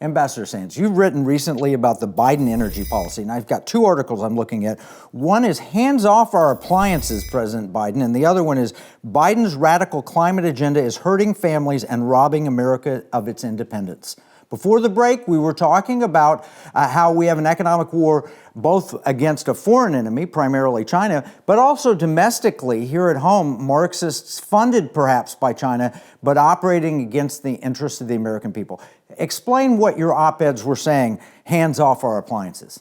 Ambassador Sands, you've written recently about the Biden energy policy, and I've got two articles I'm looking at. One is Hands Off Our Appliances, President Biden, and the other one is Biden's radical climate agenda is hurting families and robbing America of its independence. Before the break, we were talking about how we have an economic war both against a foreign enemy, primarily China, but also domestically here at home, Marxists funded perhaps by China, but operating against the interests of the American people. Explain what your op-eds were saying, hands off our appliances.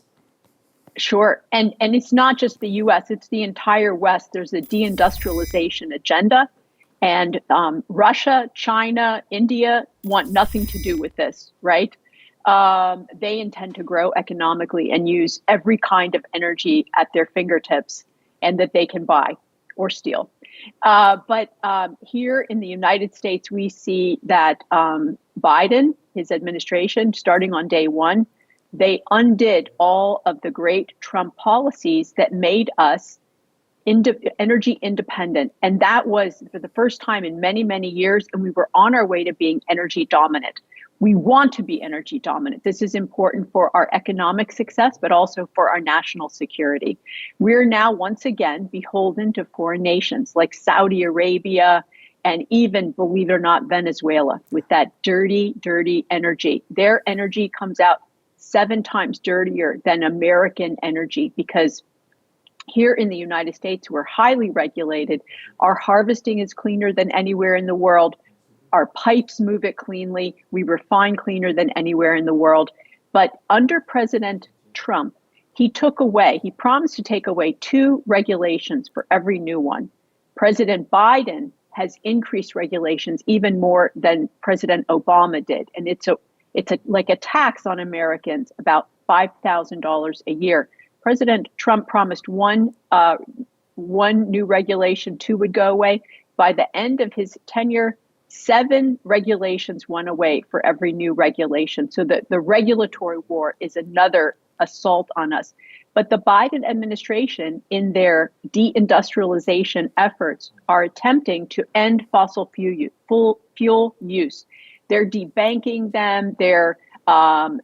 Sure. And it's not just the U.S., it's the entire West. There's a deindustrialization agenda. And Russia, China, India want nothing to do with this, right? They intend to grow economically and use every kind of energy at their fingertips and that they can buy or steal. But here in the United States, we see that Biden, his administration, starting on day one, they undid all of the great Trump policies that made us energy independent. And that was for the first time in many, many years. And we were on our way to being energy dominant. We want to be energy dominant. This is important for our economic success, but also for our national security. We're now once again beholden to foreign nations like Saudi Arabia and even, believe it or not, Venezuela with that dirty, dirty energy. Their energy comes out 7 times dirtier than American energy because here in the United States, we're highly regulated. Our harvesting is cleaner than anywhere in the world. Our pipes move it cleanly. We refine cleaner than anywhere in the world. But under President Trump, he promised to take away 2 regulations for every new one. President Biden has increased regulations even more than President Obama did. And it's like a tax on Americans, about $5,000 a year. President Trump promised one new regulation, 2 would go away. By the end of his tenure, 7 regulations went away for every new regulation. So the regulatory war is another assault on us. But the Biden administration, in their deindustrialization efforts, are attempting to end fossil fuel use. They're debanking them. They're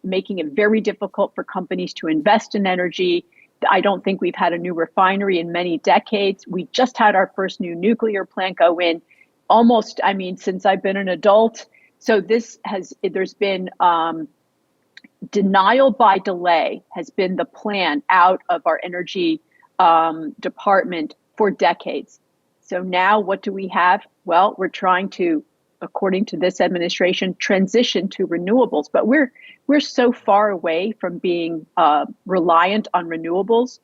making it very difficult for companies to invest in energy. I don't think we've had a new refinery in many decades. We just had our first new nuclear plant go in since I've been an adult. So there's been denial by delay has been the plan out of our energy department for decades. So now what do we have? Well, we're trying to, according to this administration, transition to renewables. But we're so far away from being reliant on renewables.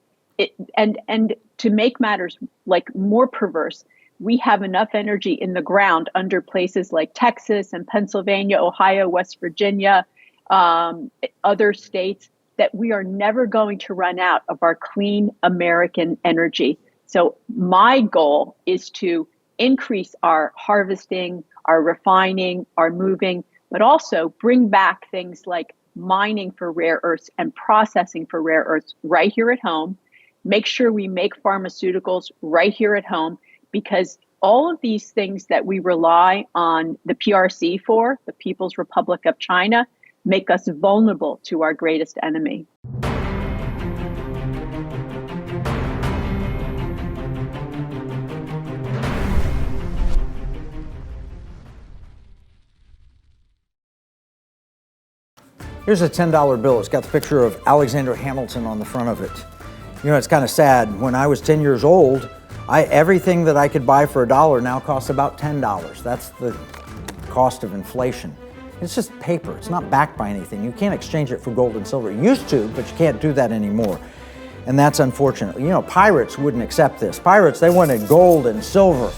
And to make matters like more perverse, we have enough energy in the ground under places like Texas and Pennsylvania, Ohio, West Virginia, other states, that we are never going to run out of our clean American energy. So my goal is to increase our harvesting, our refining, our moving, but also bring back things like mining for rare earths and processing for rare earths right here at home. Make sure we make pharmaceuticals right here at home, because all of these things that we rely on the PRC for, the People's Republic of China, make us vulnerable to our greatest enemy. Here's a $10 bill. It's got the picture of Alexander Hamilton on the front of it. You know, it's kind of sad. When I was 10 years old, everything that I could buy for $1 now costs about $10. That's the cost of inflation. It's just paper. It's not backed by anything. You can't exchange it for gold and silver. You used to, but you can't do that anymore. And that's unfortunate. You know, pirates wouldn't accept this. Pirates, they wanted gold and silver.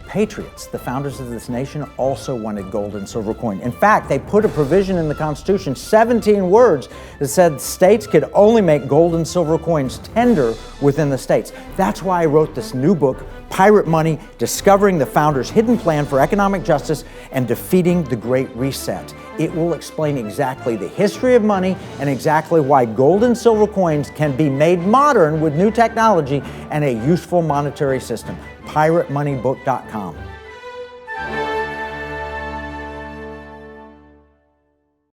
Patriots, the founders of this nation, also wanted gold and silver coin. In fact, they put a provision in the Constitution, 17 words, that said states could only make gold and silver coins tender within the states. That's why I wrote this new book, Pirate Money, Discovering the Founders' Hidden Plan for Economic Justice and Defeating the Great Reset. It will explain exactly the history of money and exactly why gold and silver coins can be made modern with new technology and a useful monetary system. PirateMoneyBook.com.